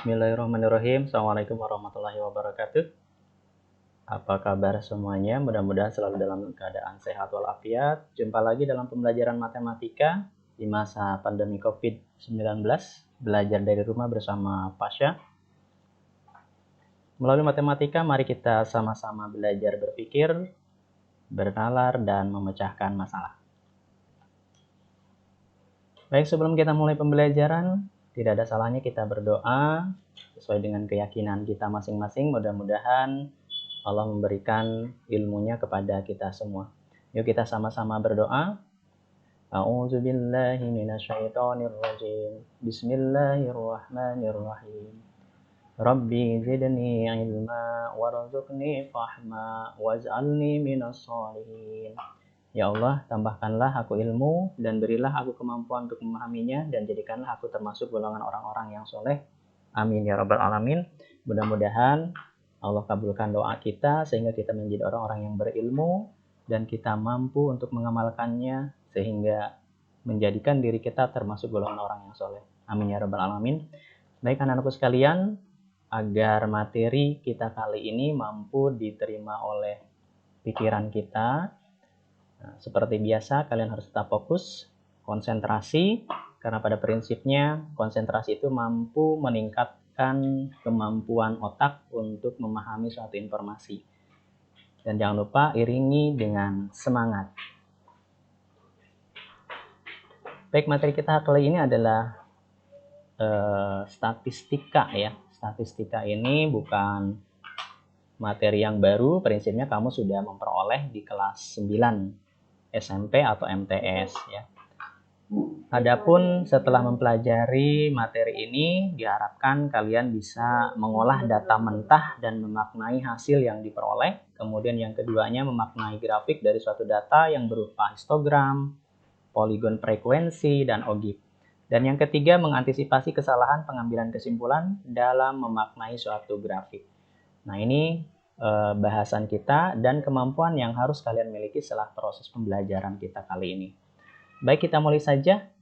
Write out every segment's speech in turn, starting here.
Bismillahirrahmanirrahim. Assalamualaikum warahmatullahi wabarakatuh. Apa kabar semuanya? Mudah-mudahan selalu dalam keadaan sehat walafiat. Jumpa lagi dalam pembelajaran matematika di masa pandemi COVID-19. Belajar dari rumah bersama Pasha. Melalui matematika, mari kita sama-sama belajar berpikir, bernalar, dan memecahkan masalah. Baik, sebelum kita mulai pembelajaran, tidak ada salahnya kita berdoa sesuai dengan keyakinan kita masing-masing. Mudah-mudahan Allah memberikan ilmunya kepada kita semua. Yuk kita sama-sama berdoa. A'udzubillahi minasyaitonirrajim. Bismillahirrahmanirrahim. Rabbi zidni ilma warzuqni fahma waj'alni minas sholihin. Ya Allah, tambahkanlah aku ilmu dan berilah aku kemampuan untuk memahaminya dan jadikanlah aku termasuk golongan orang-orang yang soleh. Amin ya rabbal alamin. Mudah-mudahan Allah kabulkan doa kita sehingga kita menjadi orang-orang yang berilmu dan kita mampu untuk mengamalkannya sehingga menjadikan diri kita termasuk golongan orang yang soleh. Amin ya rabbal alamin. Baik anak-anakku sekalian, agar materi kita kali ini mampu diterima oleh pikiran kita, seperti biasa, kalian harus tetap fokus, konsentrasi, karena pada prinsipnya konsentrasi itu mampu meningkatkan kemampuan otak untuk memahami suatu informasi. Dan jangan lupa iringi dengan semangat. Baik, materi kita kali ini adalah statistika ya. Statistika ini bukan materi yang baru, prinsipnya kamu sudah memperoleh di kelas 9. SMP atau MTS ya. Adapun setelah mempelajari materi ini, diharapkan kalian bisa mengolah data mentah dan memaknai hasil yang diperoleh. Kemudian yang keduanya memaknai grafik dari suatu data yang berupa histogram, poligon frekuensi, dan ogif. Dan yang ketiga mengantisipasi kesalahan pengambilan kesimpulan dalam memaknai suatu grafik. Nah ini bahasan kita dan kemampuan yang harus kalian miliki setelah proses pembelajaran kita kali ini. Baik, kita mulai saja.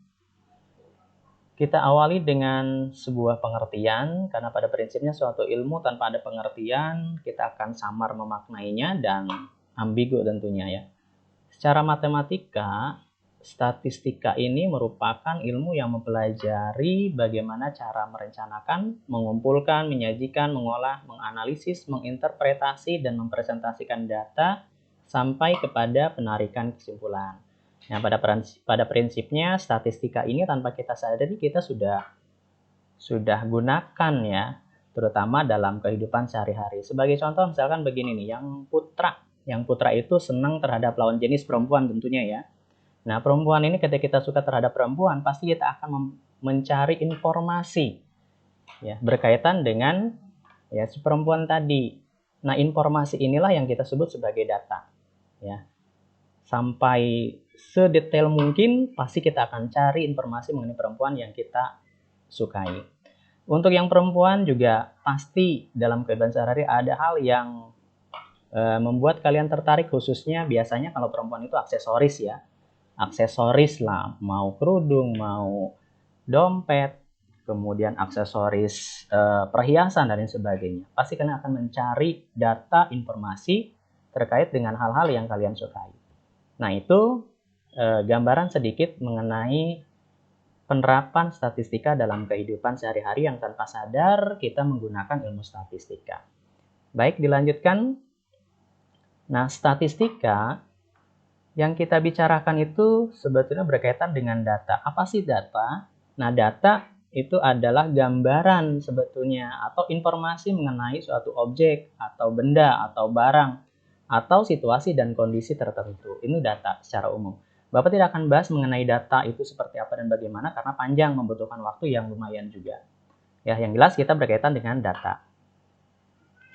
Kita awali dengan sebuah pengertian, karena pada prinsipnya suatu ilmu tanpa ada pengertian, kita akan samar memaknainya dan ambigu tentunya ya. Secara matematika, statistika ini merupakan ilmu yang mempelajari bagaimana cara merencanakan, mengumpulkan, menyajikan, mengolah, menganalisis, menginterpretasi, dan mempresentasikan data sampai kepada penarikan kesimpulan. Nah, pada prinsipnya statistika ini tanpa kita sadari kita sudah gunakan ya, terutama dalam kehidupan sehari-hari. Sebagai contoh misalkan begini nih, yang putra itu senang terhadap lawan jenis perempuan tentunya ya. Nah, perempuan ini ketika kita suka terhadap perempuan, pasti kita akan mencari informasi ya berkaitan dengan ya si perempuan tadi. Nah, informasi inilah yang kita sebut sebagai data ya. Sampai sedetail mungkin pasti kita akan cari informasi mengenai perempuan yang kita sukai. Untuk yang perempuan juga pasti dalam kehidupan sehari-hari ada hal yang membuat kalian tertarik, khususnya biasanya kalau perempuan itu aksesoris ya. Aksesoris lah, mau kerudung, mau dompet, kemudian aksesoris perhiasan dan lain sebagainya. Pasti kalian akan mencari data informasi terkait dengan hal-hal yang kalian sukai. Nah, itu gambaran sedikit mengenai penerapan statistika dalam kehidupan sehari-hari yang tanpa sadar kita menggunakan ilmu statistika. Baik, dilanjutkan. Nah, statistika yang kita bicarakan itu sebetulnya berkaitan dengan data. Apa sih data? Nah, data itu adalah gambaran sebetulnya atau informasi mengenai suatu objek atau benda atau barang atau situasi dan kondisi tertentu. Ini data secara umum. Bapak tidak akan bahas mengenai data itu seperti apa dan bagaimana karena panjang, membutuhkan waktu yang lumayan juga. Ya, yang jelas kita berkaitan dengan data.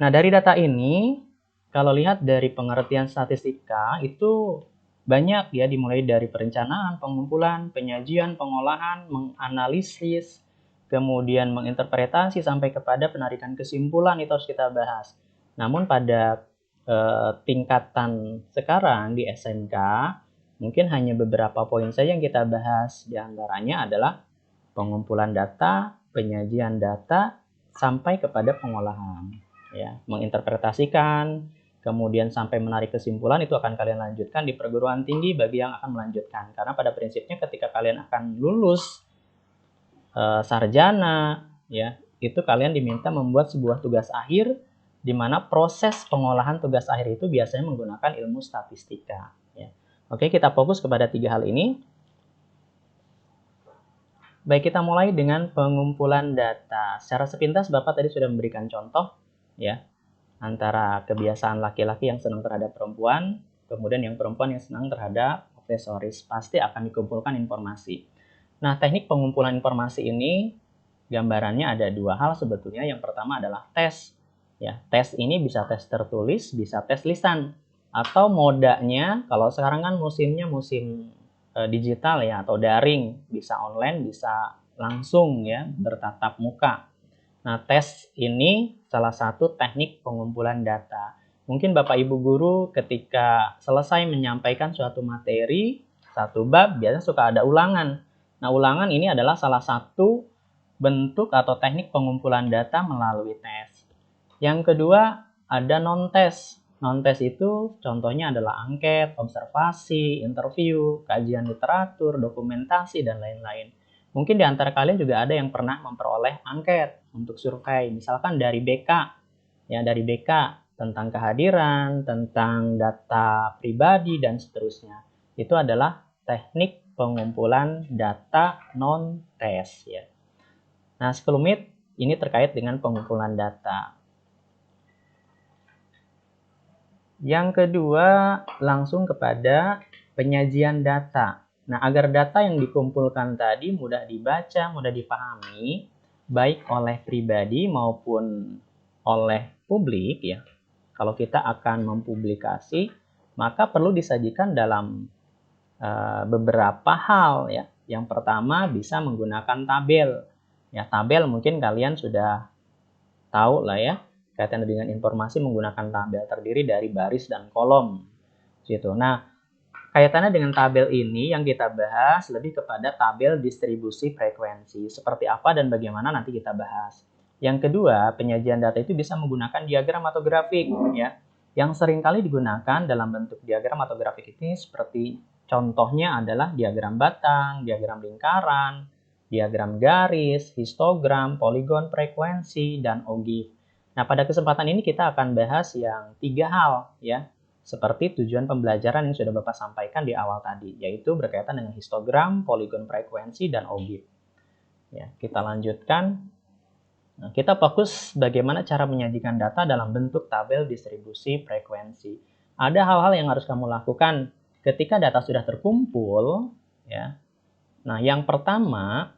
Nah, dari data ini kalau lihat dari pengertian statistika itu banyak ya, dimulai dari perencanaan, pengumpulan, penyajian, pengolahan, menganalisis, kemudian menginterpretasi sampai kepada penarikan kesimpulan, itu harus kita bahas. Namun pada tingkatan sekarang di SMK mungkin hanya beberapa poin saja yang kita bahas. Di antaranya adalah pengumpulan data, penyajian data, sampai kepada pengolahan, ya, menginterpretasikan, kemudian sampai menarik kesimpulan. Itu akan kalian lanjutkan di perguruan tinggi bagi yang akan melanjutkan. Karena pada prinsipnya ketika kalian akan lulus sarjana, ya, itu kalian diminta membuat sebuah tugas akhir di mana proses pengolahan tugas akhir itu biasanya menggunakan ilmu statistika, ya. Oke, kita fokus kepada 3 hal ini. Baik, kita mulai dengan pengumpulan data. Secara sepintas Bapak tadi sudah memberikan contoh, ya, antara kebiasaan laki-laki yang senang terhadap perempuan, kemudian yang perempuan yang senang terhadap aksesoris. Pasti akan dikumpulkan informasi. Nah, teknik pengumpulan informasi ini gambarannya ada 2 hal sebetulnya. Yang pertama adalah tes. Ya, tes ini bisa tes tertulis, bisa tes lisan. Atau modanya, kalau sekarang kan musimnya musim digital ya, atau daring, bisa online, bisa langsung ya, bertatap muka. Nah, tes ini salah satu teknik pengumpulan data. Mungkin Bapak Ibu guru ketika selesai menyampaikan suatu materi, satu bab, biasanya suka ada ulangan. Nah, ulangan ini adalah salah satu bentuk atau teknik pengumpulan data melalui tes. Yang kedua, ada non-tes. Non-tes itu contohnya adalah angket, observasi, interview, kajian literatur, dokumentasi, dan lain-lain. Mungkin di antara kalian juga ada yang pernah memperoleh angket untuk survei, misalkan dari BK, ya, dari BK tentang kehadiran, tentang data pribadi, dan seterusnya. Itu adalah teknik pengumpulan data non-tes, ya. Nah, sekelumit ini terkait dengan pengumpulan data. Yang kedua, langsung kepada penyajian data. Nah, agar data yang dikumpulkan tadi mudah dibaca, mudah dipahami, baik oleh pribadi maupun oleh publik, ya. Kalau kita akan mempublikasi, maka perlu disajikan dalam beberapa hal, ya. Yang pertama bisa menggunakan tabel. Ya, tabel mungkin kalian sudah tahu lah ya. Kaitan dengan informasi menggunakan tabel terdiri dari baris dan kolom gitu. Nah, kaitannya dengan tabel ini yang kita bahas lebih kepada tabel distribusi frekuensi. Seperti apa dan bagaimana nanti kita bahas. Yang kedua, penyajian data itu bisa menggunakan diagram atau grafik, ya. Yang seringkali digunakan dalam bentuk diagram atau grafik ini seperti contohnya adalah diagram batang, diagram lingkaran, diagram garis, histogram, poligon frekuensi, dan ogif. Nah, pada kesempatan ini kita akan bahas yang 3 hal, ya, seperti tujuan pembelajaran yang sudah Bapak sampaikan di awal tadi, yaitu berkaitan dengan histogram, poligon frekuensi, dan ogif. Ya, kita lanjutkan. Nah, kita fokus bagaimana cara menyajikan data dalam bentuk tabel distribusi frekuensi. Ada hal-hal yang harus kamu lakukan ketika data sudah terkumpul, ya. Nah, yang pertama,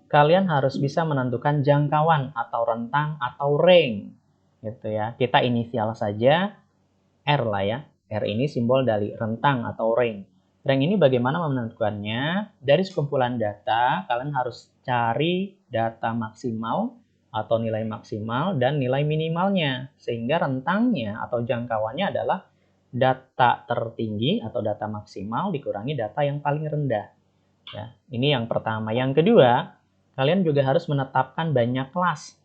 kalian harus bisa menentukan jangkauan atau rentang atau range, gitu ya. Kita inisial saja R lah ya. R ini simbol dari rentang atau range. Range ini bagaimana menentukannya? Dari sekumpulan data, kalian harus cari data maksimal atau nilai maksimal dan nilai minimalnya. Sehingga rentangnya atau jangkauannya adalah data tertinggi atau data maksimal dikurangi data yang paling rendah. Ya, ini yang pertama. Yang kedua, kalian juga harus menetapkan banyak kelas.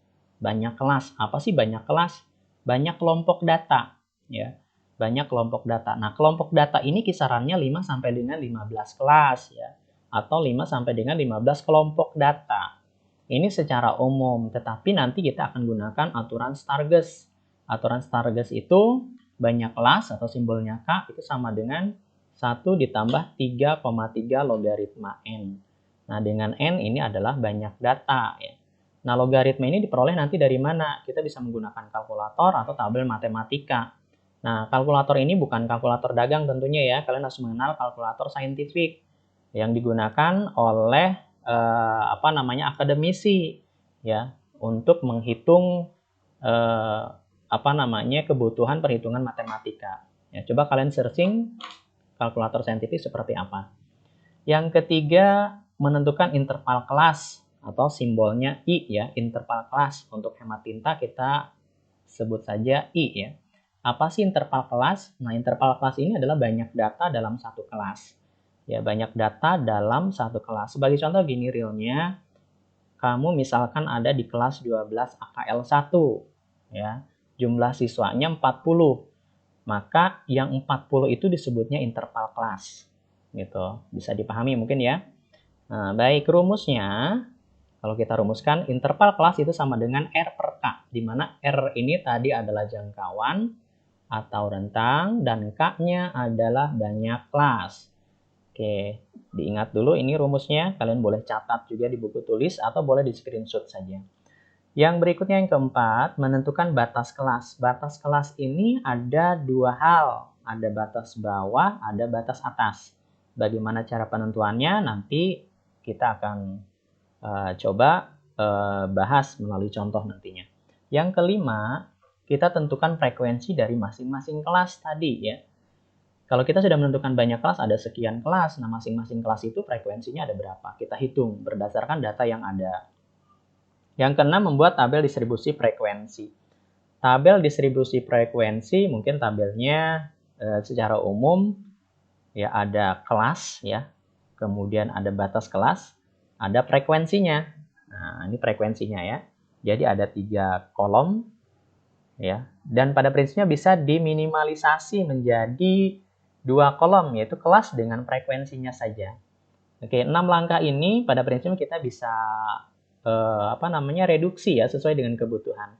Banyak kelas. Apa sih banyak kelas? Banyak kelompok data, ya. Banyak kelompok data. Nah, kelompok data ini kisarannya 5 sampai dengan 15 kelas, ya. Atau 5 sampai dengan 15 kelompok data. Ini secara umum, tetapi nanti kita akan gunakan aturan Stargess. Aturan Stargess itu banyak kelas atau simbolnya K itu sama dengan 1 ditambah 3,3 logaritma N. Nah, dengan N ini adalah banyak data, ya. Nah, logaritma ini diperoleh nanti dari mana? Kita bisa menggunakan kalkulator atau tabel matematika. Nah, kalkulator ini bukan kalkulator dagang tentunya ya. Kalian harus mengenal kalkulator saintifik yang digunakan oleh akademisi, ya, untuk menghitung kebutuhan perhitungan matematika. Ya, coba kalian searching kalkulator saintifik seperti apa. Yang ketiga, menentukan interval kelas atau simbolnya I, ya, interval kelas. Untuk hemat tinta kita sebut saja I, ya. Apa sih interval kelas? Nah, interval kelas ini adalah banyak data dalam satu kelas. Ya, banyak data dalam satu kelas. Sebagai contoh gini realnya, kamu misalkan ada di kelas 12 AKL 1, ya. Jumlah siswanya 40. Maka yang 40 itu disebutnya interval kelas. Gitu. Bisa dipahami mungkin ya. Nah, baik, rumusnya kalau kita rumuskan interval kelas itu sama dengan R per K, di mana R ini tadi adalah jangkauan atau rentang dan K-nya adalah banyak kelas. Oke, diingat dulu ini rumusnya, kalian boleh catat juga di buku tulis atau boleh di screenshot saja. Yang berikutnya yang keempat, menentukan batas kelas. Batas kelas ini ada dua hal, ada batas bawah, ada batas atas. Bagaimana cara penentuannya nanti kita akan coba bahas melalui contoh nantinya. Yang kelima, kita tentukan frekuensi dari masing-masing kelas tadi ya. Kalau kita sudah menentukan banyak kelas, ada sekian kelas. Nah, masing-masing kelas itu frekuensinya ada berapa? Kita hitung berdasarkan data yang ada. Yang keenam, membuat tabel distribusi frekuensi. Tabel distribusi frekuensi, mungkin tabelnya secara umum ya ada kelas ya. Kemudian ada batas kelas, ada frekuensinya. Nah, ini frekuensinya ya. Jadi ada 3 kolom ya. Dan pada prinsipnya bisa diminimalisasi menjadi 2 kolom, yaitu kelas dengan frekuensinya saja. Oke, 6 langkah ini pada prinsipnya kita bisa reduksi ya sesuai dengan kebutuhan.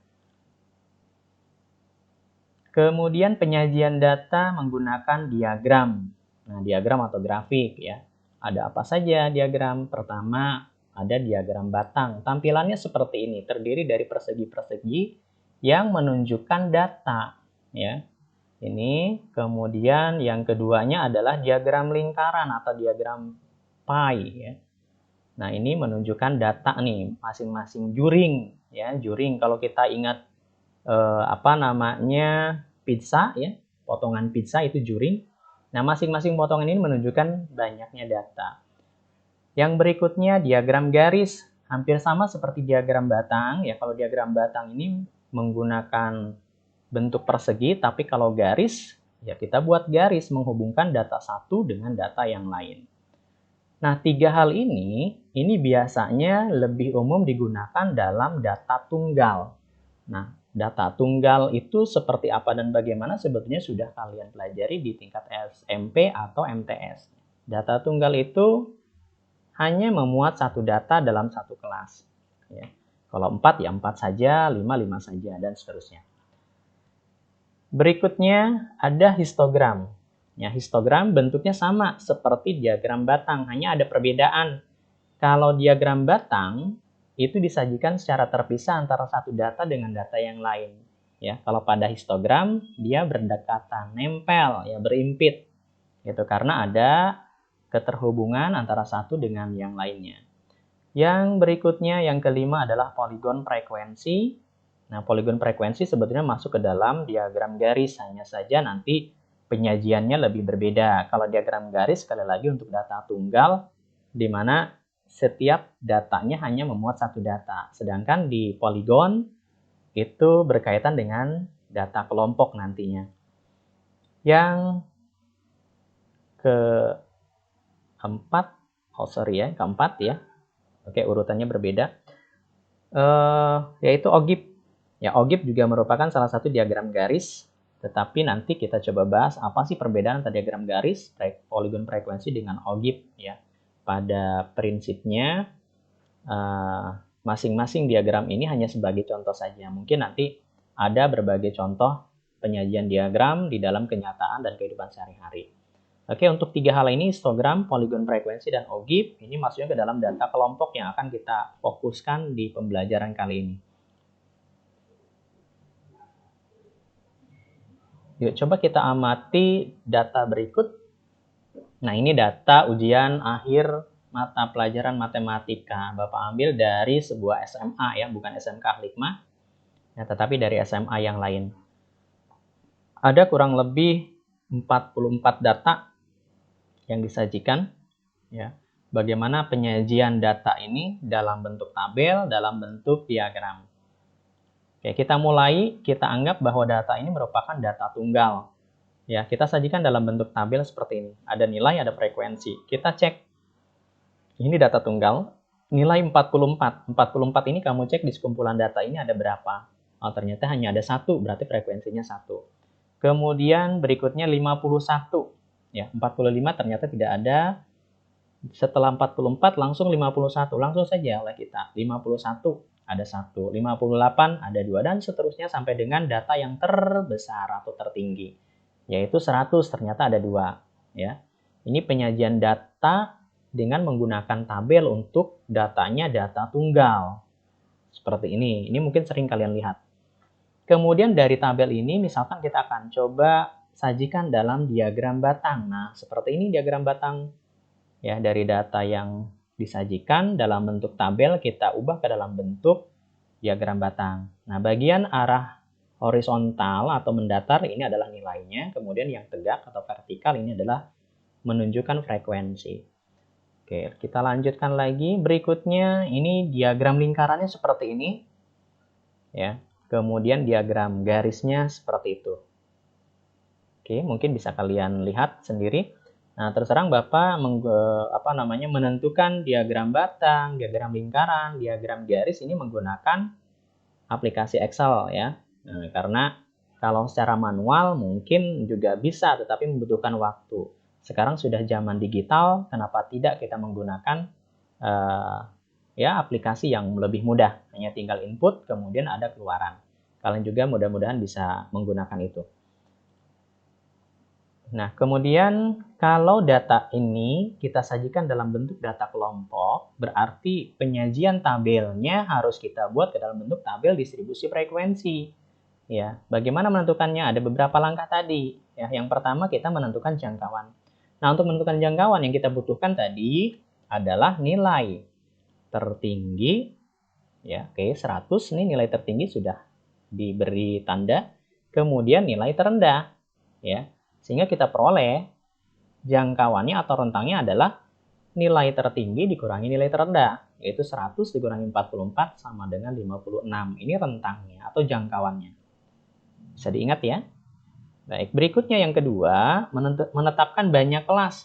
Kemudian penyajian data menggunakan diagram. Nah, diagram atau grafik ya. Ada apa saja diagram? Pertama, ada diagram batang. Tampilannya seperti ini, terdiri dari persegi-persegi yang menunjukkan data ya. Ini, kemudian yang keduanya adalah diagram lingkaran atau diagram pie ya. Nah, ini menunjukkan data nih, masing-masing juring ya. Juring kalau kita ingat pizza ya, potongan pizza itu juring. Nah, masing-masing potongan ini menunjukkan banyaknya data. Yang berikutnya diagram garis, hampir sama seperti diagram batang ya. Kalau diagram batang ini menggunakan bentuk persegi, tapi kalau garis ya kita buat garis menghubungkan data satu dengan data yang lain. Nah, 3 hal ini biasanya lebih umum digunakan dalam data tunggal. Nah, data tunggal itu seperti apa dan bagaimana sebetulnya sudah kalian pelajari di tingkat SMP atau MTS. Data tunggal itu hanya memuat satu data dalam satu kelas. Ya. Kalau 4 ya 4 saja, 5 saja, dan seterusnya. Berikutnya ada histogram. Ya, histogram bentuknya sama seperti diagram batang, hanya ada perbedaan. Kalau diagram batang itu disajikan secara terpisah antara satu data dengan data yang lain. Ya, kalau pada histogram dia berdekatan, nempel, ya berimpit. Gitu karena ada keterhubungan antara satu dengan yang lainnya. Yang berikutnya yang kelima adalah poligon frekuensi. Nah, poligon frekuensi sebetulnya masuk ke dalam diagram garis, hanya saja nanti penyajiannya lebih berbeda. Kalau diagram garis sekali lagi untuk data tunggal, di mana setiap datanya hanya memuat satu data. Sedangkan di poligon itu berkaitan dengan data kelompok nantinya. Yang keempat ya. Oke, urutannya berbeda. Yaitu OGIF. Ya, OGIF juga merupakan salah satu diagram garis, tetapi nanti kita coba bahas apa sih perbedaan antara diagram garis, poligon frekuensi dengan OGIF ya. Pada prinsipnya masing-masing diagram ini hanya sebagai contoh saja. Mungkin nanti ada berbagai contoh penyajian diagram di dalam kenyataan dan kehidupan sehari-hari. Oke, untuk 3 hal ini, histogram, poligon frekuensi, dan OGIF, ini masuknya ke dalam data kelompok yang akan kita fokuskan di pembelajaran kali ini. Yuk, coba kita amati data berikut. Nah, ini data ujian akhir mata pelajaran matematika. Bapak ambil dari sebuah SMA ya, bukan SMK Hikmah, ya, tetapi dari SMA yang lain. Ada kurang lebih 44 data yang disajikan. Ya, bagaimana penyajian data ini dalam bentuk tabel, dalam bentuk diagram. Oke, kita mulai, kita anggap bahwa data ini merupakan data tunggal. Ya, kita sajikan dalam bentuk tabel seperti ini. Ada nilai, ada frekuensi. Kita cek. Ini data tunggal. nilai 44. 44 ini kamu cek di sekumpulan data ini ada berapa. Oh, ternyata hanya ada 1, berarti frekuensinya 1. Kemudian berikutnya 51. Ya, 45 ternyata tidak ada. Setelah 44 langsung 51. Langsung saja oleh kita. 51 ada 1, 58 ada 2, dan seterusnya sampai dengan data yang terbesar atau tertinggi, yaitu 100, ternyata ada 2. Ya. Ini penyajian data dengan menggunakan tabel untuk datanya data tunggal. Seperti ini. Ini mungkin sering kalian lihat. Kemudian dari tabel ini misalkan kita akan coba sajikan dalam diagram batang. Nah, seperti ini diagram batang. Ya, dari data yang disajikan dalam bentuk tabel kita ubah ke dalam bentuk diagram batang. Nah, bagian arah horizontal atau mendatar ini adalah nilainya, kemudian yang tegak atau vertikal ini adalah menunjukkan frekuensi. Oke, kita lanjutkan lagi. Berikutnya ini diagram lingkarannya seperti ini. Ya. Kemudian diagram garisnya seperti itu. Oke, mungkin bisa kalian lihat sendiri. Nah, terserang Bapak menentukan diagram batang, diagram lingkaran, diagram garis ini menggunakan aplikasi Excel ya. Nah, karena kalau secara manual mungkin juga bisa, tetapi membutuhkan waktu. Sekarang sudah zaman digital, kenapa tidak kita menggunakan aplikasi yang lebih mudah. Hanya tinggal input, kemudian ada keluaran. Kalian juga mudah-mudahan bisa menggunakan itu. Nah, kemudian kalau data ini kita sajikan dalam bentuk data kelompok, berarti penyajian tabelnya harus kita buat ke dalam bentuk tabel distribusi frekuensi. Ya, bagaimana menentukannya? Ada beberapa langkah tadi. Ya, yang pertama kita menentukan jangkauan. Nah, untuk menentukan jangkauan yang kita butuhkan tadi adalah nilai tertinggi. Ya, oke, 100 nih nilai tertinggi sudah diberi tanda. Kemudian nilai terendah. Ya. Sehingga kita peroleh jangkauannya atau rentangnya adalah nilai tertinggi dikurangi nilai terendah, yaitu 100 dikurangi 44 sama dengan 56. Ini rentangnya atau jangkauannya. Bisa diingat ya. Baik, berikutnya yang kedua, menetapkan banyak kelas.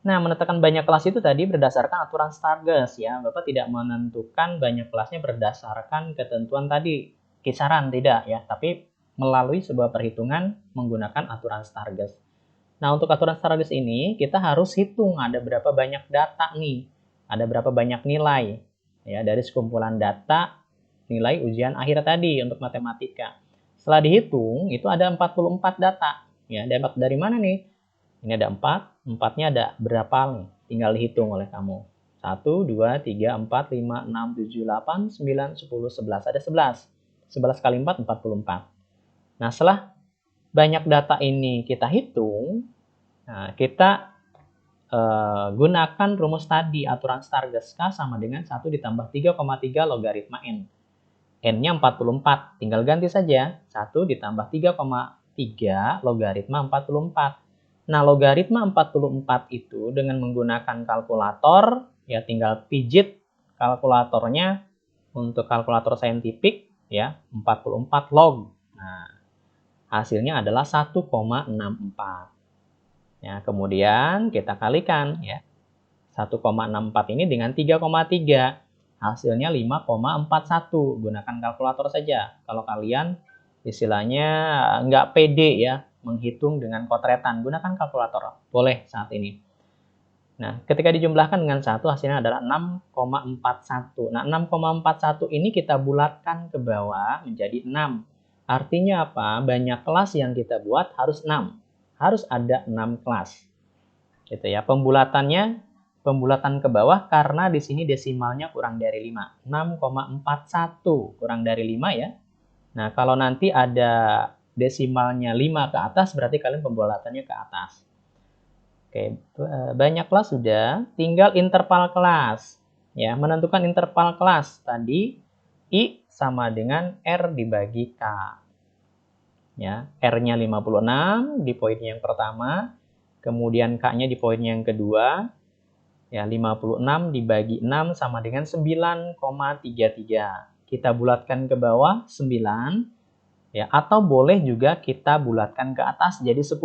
Nah, menetapkan banyak kelas itu tadi berdasarkan aturan Stargess ya. Bapak tidak menentukan banyak kelasnya berdasarkan ketentuan tadi, kisaran tidak ya, tapi melalui sebuah perhitungan menggunakan aturan Stargess. Nah, untuk aturan Stargess ini kita harus hitung ada berapa banyak data nih, ada berapa banyak nilai ya dari sekumpulan data nilai ujian akhir tadi untuk matematika. Setelah dihitung itu ada 44 data. Ya, dapat dari mana nih? Ini ada 4, 4-nya ada berapa nih? Tinggal dihitung oleh kamu. 1, 2, 3, 4, 5, 6, 7, 8, 9, 10, 11. Ada 11. 11 kali 4, 44. Nah, setelah banyak data ini kita hitung, nah, kita gunakan rumus tadi, aturan Stargess K sama dengan 1 ditambah 3,3 logaritma N. N-nya 44, tinggal ganti saja. 1 ditambah 3,3 logaritma 44. Nah, logaritma 44 itu dengan menggunakan kalkulator, ya tinggal pijit kalkulatornya untuk kalkulator saintifik, ya 44 log. Nah, hasilnya adalah 1,64. Ya, kemudian kita kalikan ya. 1,64 ini dengan 3,3. Hasilnya 5,41. Gunakan kalkulator saja. Kalau kalian istilahnya nggak pede ya menghitung dengan kotretan, gunakan kalkulator. Boleh saat ini. Nah, ketika dijumlahkan dengan 1 hasilnya adalah 6,41. Nah, 6,41 ini kita bulatkan ke bawah menjadi 6. Artinya apa? Banyak kelas yang kita buat harus 6. Harus ada 6 kelas. Gitu ya. Pembulatan ke bawah karena di sini desimalnya kurang dari 5. 6,41 kurang dari 5 ya. Nah, kalau nanti ada desimalnya 5 ke atas berarti kalian pembulatannya ke atas. Oke, banyak kelas sudah, tinggal interval kelas. Ya, menentukan interval kelas tadi I sama dengan R dibagi K. Ya, R-nya 56 di poin yang pertama, kemudian K-nya di poin yang kedua. Ya, 56 dibagi 6 sama dengan 9,33. Kita bulatkan ke bawah 9. Ya, atau boleh juga kita bulatkan ke atas jadi 10.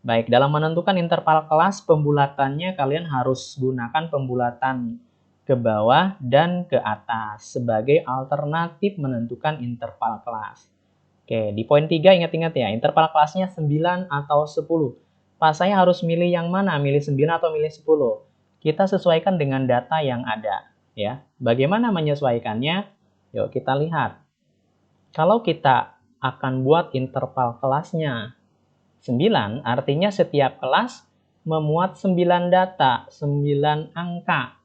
Baik, dalam menentukan interval kelas pembulatannya kalian harus gunakan pembulatan ke bawah, dan ke atas sebagai alternatif menentukan interval kelas. Oke, di poin 3 ingat-ingat ya, interval kelasnya 9 atau 10. Pak, saya harus milih yang mana? Milih 9 atau milih 10? Kita sesuaikan dengan data yang ada, ya. Bagaimana menyesuaikannya? Yuk kita lihat. Kalau kita akan buat interval kelasnya 9, artinya setiap kelas memuat 9 data, 9 angka.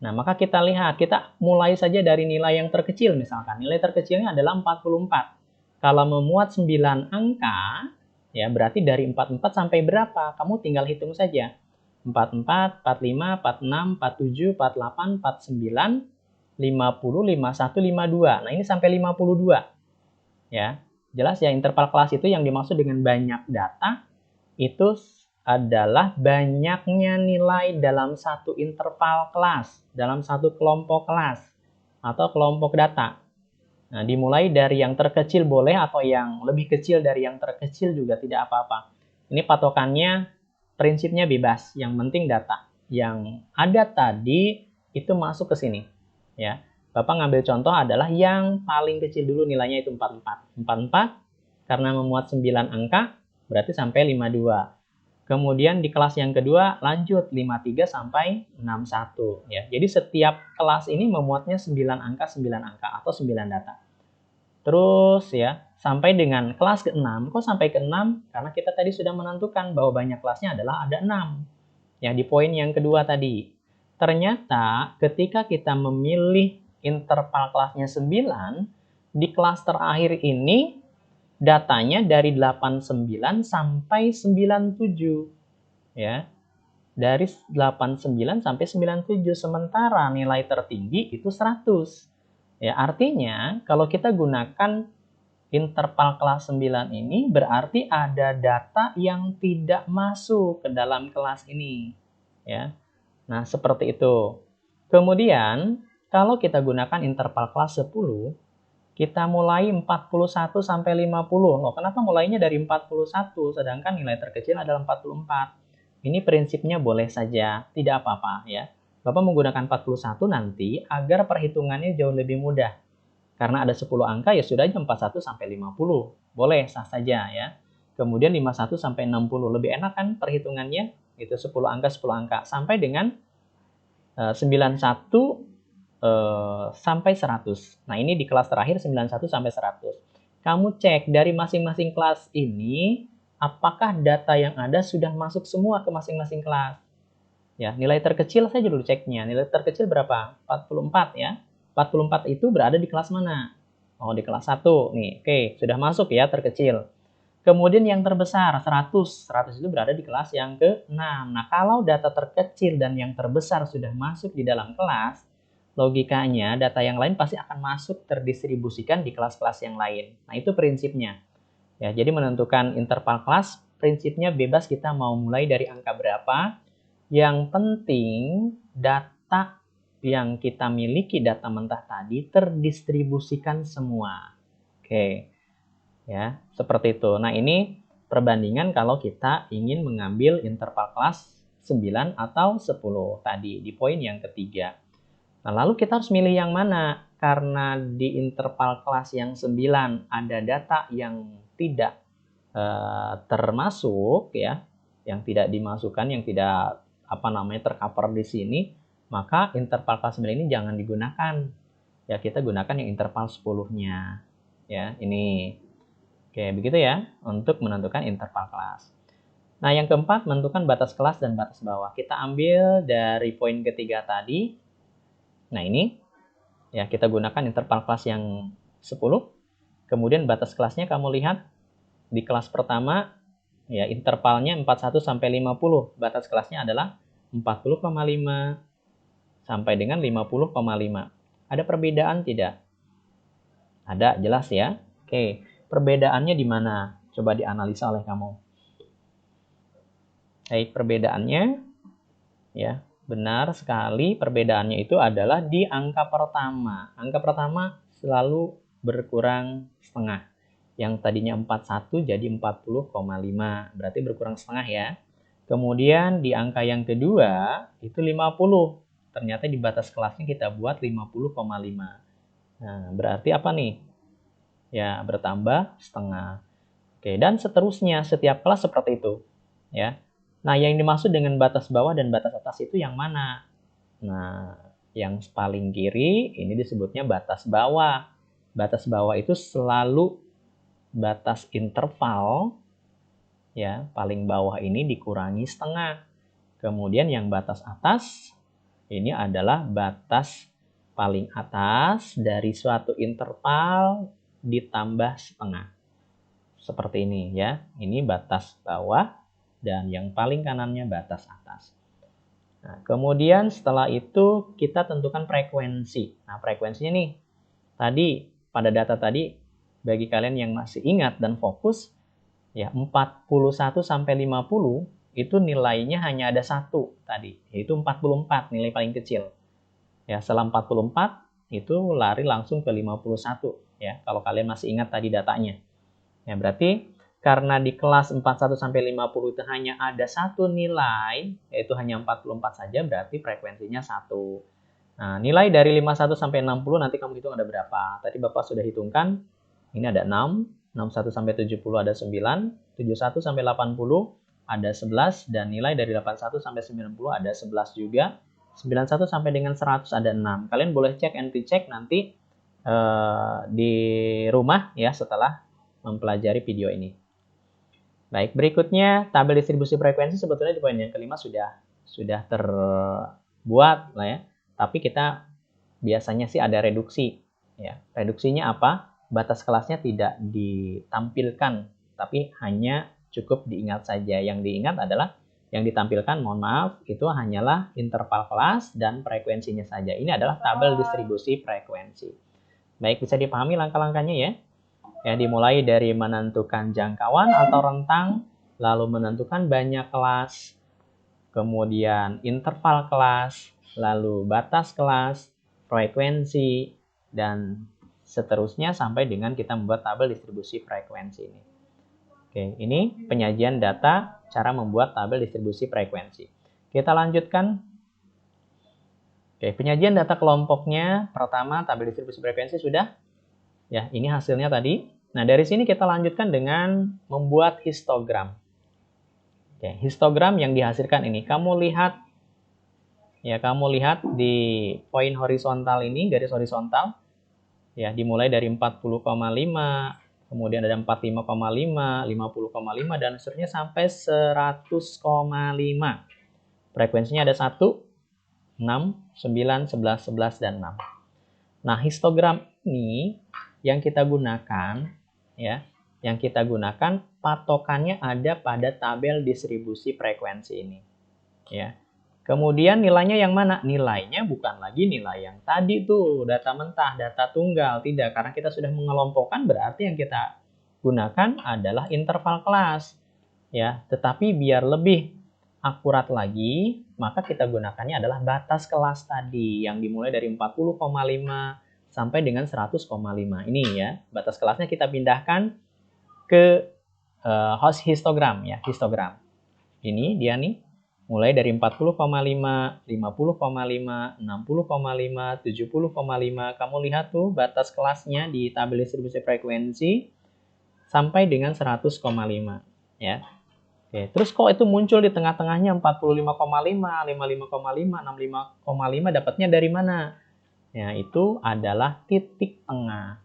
Nah, maka kita lihat, kita mulai saja dari nilai yang terkecil misalkan. Nilai terkecilnya adalah 44. Kalau memuat 9 angka, ya berarti dari 44 sampai berapa? Kamu tinggal hitung saja. 44, 45, 46, 47, 48, 49, 50, 51, 52. Nah, ini sampai 52. Ya. Jelas ya, interval kelas itu yang dimaksud dengan banyak data itu adalah banyaknya nilai dalam satu interval kelas, dalam satu kelompok kelas atau kelompok data. Nah, dimulai dari yang terkecil boleh atau yang lebih kecil dari yang terkecil juga tidak apa-apa. Ini patokannya, prinsipnya bebas, yang penting data. Yang ada tadi itu masuk ke sini. Ya. Bapak ngambil contoh adalah yang paling kecil dulu nilainya itu 44. 44 karena memuat 9 angka berarti sampai 52. Kemudian di kelas yang kedua lanjut 53 sampai 61 ya. Jadi setiap kelas ini memuatnya 9 angka atau 9 data. Terus ya, sampai dengan kelas ke-6. Kok sampai ke-6? Karena kita tadi sudah menentukan bahwa banyak kelasnya adalah ada 6. Ya, di poin yang kedua tadi. Ternyata ketika kita memilih interval kelasnya 9, di kelas terakhir ini datanya dari 89 sampai 97. Ya. Dari 89 sampai 97, sementara nilai tertinggi itu 100. Ya, artinya kalau kita gunakan interval kelas 9 ini berarti ada data yang tidak masuk ke dalam kelas ini. Ya. Nah, seperti itu. Kemudian, kalau kita gunakan interval kelas 10, kita mulai 41 sampai 50. Loh, kenapa mulainya dari 41 sedangkan nilai terkecil adalah 44? Ini prinsipnya boleh saja, tidak apa-apa ya. Bapak menggunakan 41 nanti agar perhitungannya jauh lebih mudah. Karena ada 10 angka ya sudah aja 41 sampai 50. Boleh, sah saja ya. Kemudian 51 sampai 60. Lebih enak kan perhitungannya? Itu 10 angka 10 angka sampai dengan 91 sampai 100. Nah, ini di kelas terakhir 91 sampai 100. Kamu cek dari masing-masing kelas ini apakah data yang ada sudah masuk semua ke masing-masing kelas. Ya, nilai terkecil saya dulu ceknya. Nilai terkecil berapa? 44 ya. 44 itu berada di kelas mana? Oh, di kelas 1 nih. Oke, sudah masuk ya terkecil. Kemudian yang terbesar 100. 100 itu berada di kelas yang ke-6. Nah, kalau data terkecil dan yang terbesar sudah masuk di dalam kelas, logikanya data yang lain pasti akan masuk terdistribusikan di kelas-kelas yang lain. Nah, itu prinsipnya. Ya, jadi menentukan interval kelas, prinsipnya bebas kita mau mulai dari angka berapa. Yang penting data yang kita miliki, data mentah tadi, terdistribusikan semua. Oke. Ya, seperti itu. Nah, ini perbandingan kalau kita ingin mengambil interval kelas 9 atau 10 tadi di poin yang ketiga. Nah, lalu kita harus milih yang mana? Karena di interval kelas yang 9 ada data yang tidak termasuk ya, yang tidak dimasukkan, yang tidak tercover di sini, maka interval kelas 9 ini jangan digunakan. Ya, kita gunakan yang interval 10-nya. Ya, ini. Oke, begitu ya untuk menentukan interval kelas. Nah, yang keempat, menentukan batas kelas dan batas bawah. Kita ambil dari poin ketiga tadi. Nah, ini ya kita gunakan interval kelas yang 10. Kemudian batas kelasnya kamu lihat di kelas pertama ya intervalnya 41 sampai 50. Batas kelasnya adalah 40,5 sampai dengan 50,5. Ada perbedaan tidak? Ada, jelas ya. Oke. Perbedaannya di mana? Coba dianalisa oleh kamu. Baik, perbedaannya ya, benar sekali perbedaannya itu adalah di angka pertama. Angka pertama selalu berkurang setengah. Yang tadinya 41 jadi 40,5. Berarti berkurang setengah ya. Kemudian di angka yang kedua itu 50. Ternyata di batas kelasnya kita buat 50,5. Nah, berarti apa nih? Ya, bertambah setengah. Oke, dan seterusnya setiap kelas seperti itu, ya. Nah, yang dimaksud dengan batas bawah dan batas atas itu yang mana? Nah, yang paling kiri ini disebutnya batas bawah. Batas bawah itu selalu batas interval, ya, paling bawah ini dikurangi setengah. Kemudian yang batas atas ini adalah batas paling atas dari suatu interval ditambah setengah. Seperti ini ya. Ini batas bawah dan yang paling kanannya batas atas. Nah, kemudian setelah itu kita tentukan frekuensi. Nah, frekuensinya nih. Tadi pada data tadi bagi kalian yang masih ingat dan fokus ya 41 sampai 50 itu nilainya hanya ada satu tadi, yaitu 44 nilai paling kecil. Ya, setelah 44 itu lari langsung ke 51 ya. Kalau kalian masih ingat tadi datanya. Ya, berarti karena di kelas 41 sampai 50 itu hanya ada satu nilai, yaitu hanya 44 saja, berarti frekuensinya 1. Nah, nilai dari 51 sampai 60 nanti kamu hitung ada berapa. Tadi Bapak sudah hitungkan. Ini ada 6, 61 sampai 70 ada 9, 71 sampai 80 ada 11, dan nilai dari 81 sampai 90 ada 11 juga. 91 sampai dengan 100 ada 6. Kalian boleh cek and recheck nanti di rumah ya setelah mempelajari video ini. Baik, berikutnya tabel distribusi frekuensi sebetulnya di poin yang kelima sudah terbuat lah ya. Tapi kita biasanya sih ada reduksi ya. Reduksinya apa? Batas kelasnya tidak ditampilkan, tapi hanya cukup diingat saja. Yang diingat adalah yang ditampilkan, mohon maaf, itu hanyalah interval kelas dan frekuensinya saja. Ini adalah tabel distribusi frekuensi. Baik, bisa dipahami langkah-langkahnya ya. Ya, dimulai dari menentukan jangkauan atau rentang, lalu menentukan banyak kelas, kemudian interval kelas, lalu batas kelas, frekuensi, dan seterusnya sampai dengan kita membuat tabel distribusi frekuensi ini. Oke, ini penyajian data cara membuat tabel distribusi frekuensi. Kita lanjutkan. Oke, penyajian data kelompoknya, pertama tabel distribusi frekuensi sudah. Ya, ini hasilnya tadi. Nah, dari sini kita lanjutkan dengan membuat histogram. Oke, histogram yang dihasilkan ini. Kamu lihat di poin horizontal ini, garis horizontal. Ya, dimulai dari 40,5, kemudian ada 45,5, 50,5, dan seterusnya sampai 100,5. Frekuensinya ada 1, 6, 9, 11, 11, dan 6. Nah, histogram ini yang kita gunakan ya, patokannya ada pada tabel distribusi frekuensi ini. Ya. Kemudian nilainya yang mana? Nilainya bukan lagi nilai yang tadi tuh, data mentah, data tunggal, tidak, karena kita sudah mengelompokkan, berarti yang kita gunakan adalah interval kelas. Ya, tetapi biar lebih akurat lagi, maka kita gunakannya adalah batas kelas tadi yang dimulai dari 40,5 sampai dengan 100,5. Ini ya, batas kelasnya kita pindahkan ke host histogram ya, histogram. Ini dia nih, mulai dari 40,5, 50,5, 60,5, 70,5. Kamu lihat tuh batas kelasnya di tabel distribusi frekuensi sampai dengan 100,5 ya. Oke, terus kok itu muncul di tengah-tengahnya 45,5, 55,5, 65,5, dapatnya dari mana? Ya, itu adalah titik tengah.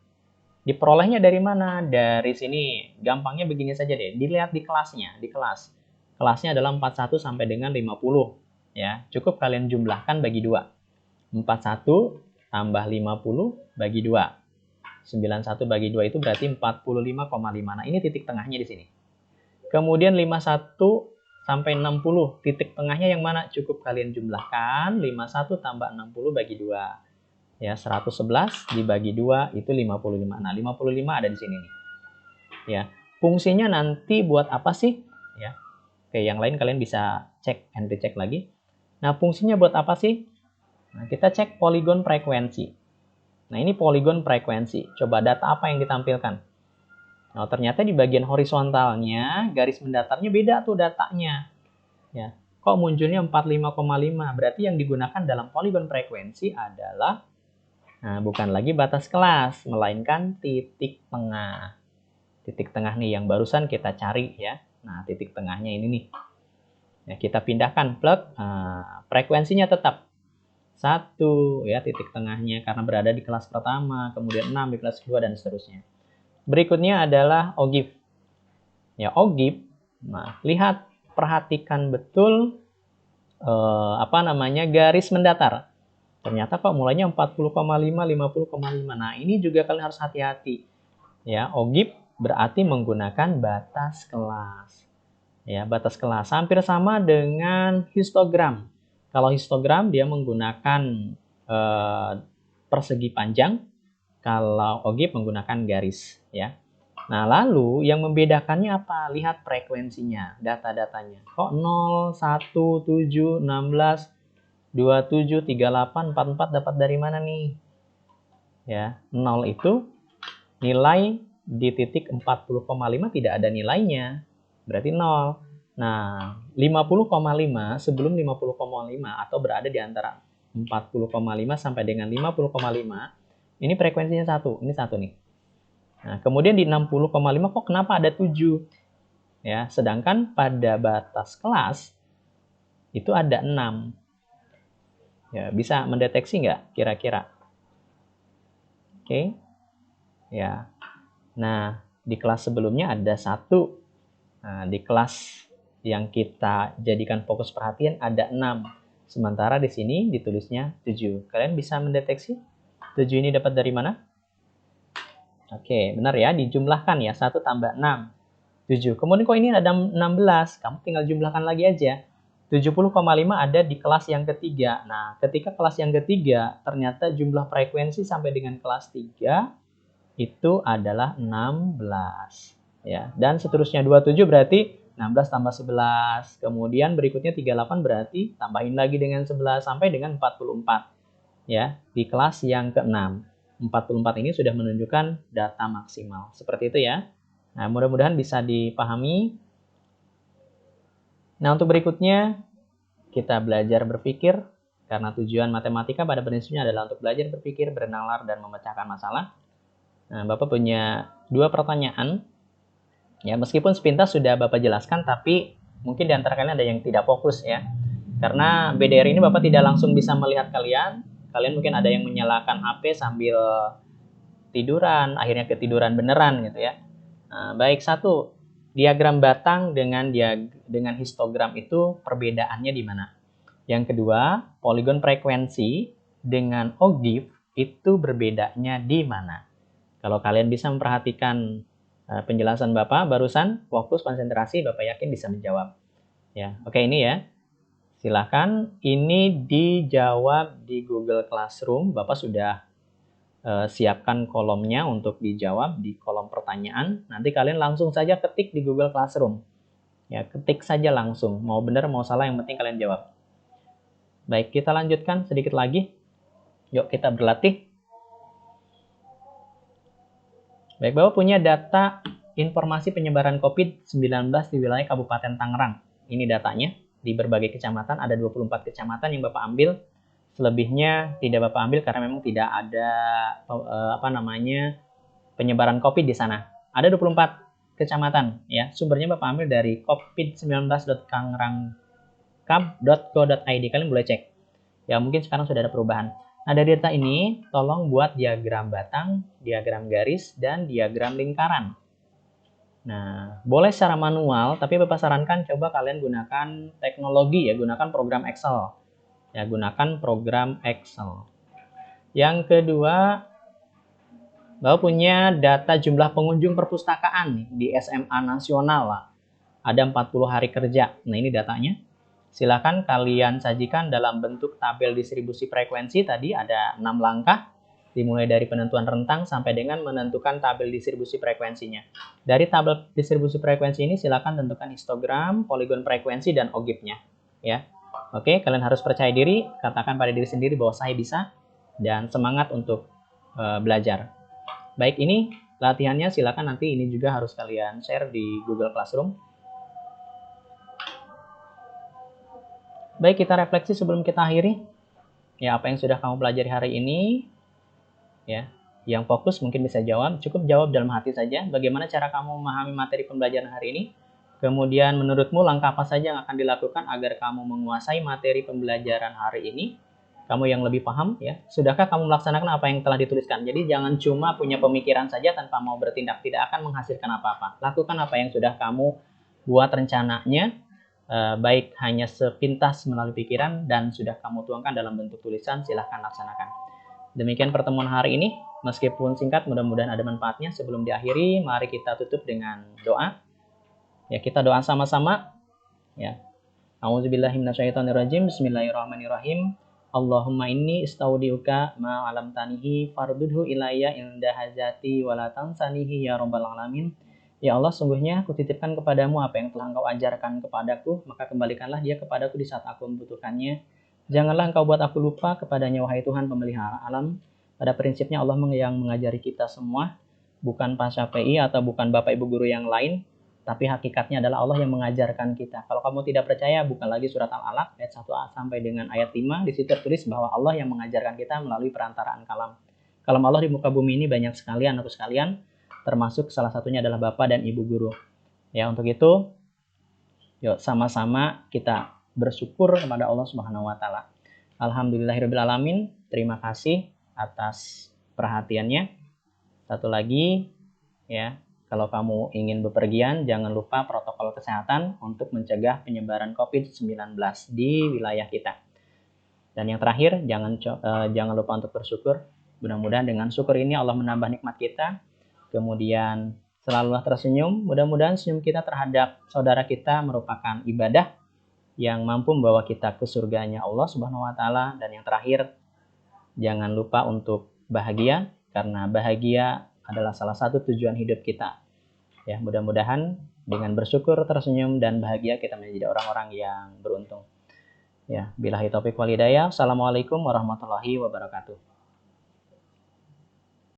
Diperolehnya dari mana? Dari sini. Gampangnya begini saja deh. Dilihat di kelasnya, di kelas. Kelasnya adalah 41 sampai dengan 50. Ya, cukup kalian jumlahkan bagi 2. 41 tambah 50 bagi 2. 91 bagi 2 itu berarti 45,5. Nah, ini titik tengahnya di sini. Kemudian 51 sampai 60, titik tengahnya yang mana? Cukup kalian jumlahkan, 51 tambah 60 bagi 2. Ya, 111 dibagi 2 itu 55. Nah, 55 ada di sini nih. Ya, fungsinya nanti buat apa sih? Ya. Oke, yang lain kalian bisa cek and recheck lagi. Nah, fungsinya buat apa sih? Nah, kita cek poligon frekuensi. Nah, ini poligon frekuensi. Coba data apa yang ditampilkan? Nah, ternyata di bagian horizontalnya garis mendatarnya beda tuh datanya. Ya. Kok kok munculnya 45,5? Berarti yang digunakan dalam poligon frekuensi adalah bukan lagi batas kelas, melainkan titik tengah. Titik tengah nih yang barusan kita cari ya. Nah, titik tengahnya ini nih. Ya, kita pindahkan plug, frekuensinya tetap 1 ya, titik tengahnya karena berada di kelas pertama, kemudian 6 di kelas kedua dan seterusnya. Berikutnya adalah OGIF. Ya, OGIF. Nah, lihat, perhatikan betul garis mendatar. Ternyata kok mulainya 40,5, 50,5. Nah, ini juga kalian harus hati-hati. Ya, OGIF berarti menggunakan batas kelas. Ya, batas kelas hampir sama dengan histogram. Kalau histogram dia menggunakan persegi panjang, kalau OGIF menggunakan garis ya. Nah, lalu yang membedakannya apa? Lihat frekuensinya, data-datanya. Kok 0, 1, 7, 16, 27, 38, 44 dapat dari mana nih? Ya, 0 itu nilai di titik 40,5 tidak ada nilainya. Berarti 0. Nah, 50,5 sebelum 50,5 atau berada di antara 40,5 sampai dengan 50,5, ini frekuensinya 1. Ini 1 nih. Nah, kemudian di 60,5 kok kenapa ada 7? Ya, sedangkan pada batas kelas itu ada 6. Ya, bisa mendeteksi nggak kira-kira? Oke. Ya. Nah, di kelas sebelumnya ada 1. Nah, di kelas yang kita jadikan fokus perhatian ada 6. Sementara di sini ditulisnya 7. Kalian bisa mendeteksi 7 ini dapat dari mana? Oke, benar ya, dijumlahkan ya, 1 tambah 6, 7. Kemudian kok ini ada 16, kamu tinggal jumlahkan lagi aja. 70,5 ada di kelas yang ketiga. Nah, ketika kelas yang ketiga, ternyata jumlah frekuensi sampai dengan kelas 3 itu adalah 16. Ya, dan seterusnya 27 berarti 16 tambah 11. Kemudian berikutnya 38 berarti tambahin lagi dengan 11 sampai dengan 44. Ya, di kelas yang ke-6. 44 ini sudah menunjukkan data maksimal. Seperti itu ya. Nah, mudah-mudahan bisa dipahami. Nah, untuk berikutnya kita belajar berpikir karena tujuan matematika pada prinsipnya adalah untuk belajar berpikir, bernalar dan memecahkan masalah. Nah, Bapak punya 2 pertanyaan. Ya, meskipun sepintas sudah Bapak jelaskan, tapi mungkin di antara kalian ada yang tidak fokus ya. Karena BDR ini Bapak tidak langsung bisa melihat kalian. Kalian mungkin ada yang menyalakan HP sambil tiduran, akhirnya ketiduran beneran gitu ya. Nah, baik, 1, diagram batang dengan histogram itu perbedaannya di mana? Yang kedua, poligon frekuensi dengan OGIF itu berbedanya di mana? Kalau kalian bisa memperhatikan penjelasan Bapak barusan, fokus konsentrasi, Bapak yakin bisa menjawab. Ya, oke, ini ya. Silahkan, ini dijawab di Google Classroom. Bapak sudah siapkan kolomnya untuk dijawab di kolom pertanyaan. Nanti kalian langsung saja ketik di Google Classroom. Ya, ketik saja langsung. Mau benar mau salah yang penting kalian jawab. Baik, kita lanjutkan sedikit lagi. Yuk kita berlatih. Baik, Bapak punya data informasi penyebaran COVID-19 di wilayah Kabupaten Tangerang. Ini datanya. Di berbagai kecamatan ada 24 kecamatan yang Bapak ambil. Selebihnya tidak Bapak ambil karena memang tidak ada penyebaran COVID di sana. Ada 24 kecamatan ya. Sumbernya Bapak ambil dari covid19.tangerang.go.id. Kalian boleh cek. Ya, mungkin sekarang sudah ada perubahan. Nah, dari data ini tolong buat diagram batang, diagram garis, dan diagram lingkaran. Nah, boleh secara manual, tapi Bapak sarankan coba kalian gunakan teknologi ya, gunakan program Excel. Ya, gunakan program Excel. Yang kedua, Bapak punya data jumlah pengunjung perpustakaan di SMA nasional lah. Ada 40 hari kerja. Nah, ini datanya. Silakan kalian sajikan dalam bentuk tabel distribusi frekuensi. Tadi ada 6 langkah. Dimulai dari penentuan rentang sampai dengan menentukan tabel distribusi frekuensinya. Dari tabel distribusi frekuensi ini silakan tentukan histogram, poligon frekuensi, dan OGIF-nya. Ya. Oke, kalian harus percaya diri, katakan pada diri sendiri bahwa saya bisa, dan semangat untuk belajar. Baik, ini latihannya, silakan nanti ini juga harus kalian share di Google Classroom. Baik, kita refleksi sebelum kita akhiri. Ya, apa yang sudah kamu pelajari hari ini? Ya, yang fokus mungkin bisa jawab, cukup jawab dalam hati saja. Bagaimana cara kamu memahami materi pembelajaran hari ini? Kemudian menurutmu langkah apa saja yang akan dilakukan agar kamu menguasai materi pembelajaran hari ini? Kamu yang lebih paham, ya. Sudahkah kamu melaksanakan apa yang telah dituliskan? Jadi jangan cuma punya pemikiran saja tanpa mau bertindak, tidak akan menghasilkan apa-apa. Lakukan apa yang sudah kamu buat rencananya, baik hanya sepintas melalui pikiran dan sudah kamu tuangkan dalam bentuk tulisan, silahkan laksanakan. Demikian pertemuan hari ini, meskipun singkat, mudah-mudahan ada manfaatnya. Sebelum diakhiri, mari kita tutup dengan doa. Ya, kita doa sama-sama. Ya. A'udzubillahi minasyaitonirrajim. Bismillahirrahmanirrahim. Allahumma inni istaudiuka ma 'allamtanihi fardudhu ilayya inda hajati wa la tansanihi ya rabbal alamin. Ya Allah, sungguhnya aku titipkan kepadamu apa yang telah Engkau ajarkan kepadaku, maka kembalikanlah dia kepadaku di saat aku membutuhkannya. Janganlah Engkau buat aku lupa kepadanya, wahai Tuhan pemelihara alam. Pada prinsipnya Allah yang mengajari kita semua, bukan Pak Syafi'i atau bukan Bapak Ibu guru yang lain, tapi hakikatnya adalah Allah yang mengajarkan kita. Kalau kamu tidak percaya, buka lagi surat Al-Alaq ayat 1a sampai dengan ayat 5. Di situ tertulis bahwa Allah yang mengajarkan kita melalui perantaraan kalam. Kalam Allah di muka bumi ini banyak sekali, anakku sekalian, termasuk salah satunya adalah Bapak dan Ibu guru. Ya, untuk itu, yuk sama-sama kita bersyukur kepada Allah Subhanahu wa taala. Alhamdulillahirabbil alamin. Terima kasih atas perhatiannya. Satu lagi, ya, kalau kamu ingin bepergian, jangan lupa protokol kesehatan untuk mencegah penyebaran COVID-19 di wilayah kita. Dan yang terakhir, jangan lupa untuk bersyukur. Mudah-mudahan dengan syukur ini Allah menambah nikmat kita. Kemudian selalulah tersenyum. Mudah-mudahan senyum kita terhadap saudara kita merupakan ibadah yang mampu membawa kita ke surganya Allah Subhanahu wa taala. Dan yang terakhir, jangan lupa untuk bahagia, karena bahagia adalah salah satu tujuan hidup kita. Ya, mudah-mudahan dengan bersyukur, tersenyum dan bahagia kita menjadi orang-orang yang beruntung. Ya, billahi taufiq wal hidayah. Assalamualaikum warahmatullahi wabarakatuh.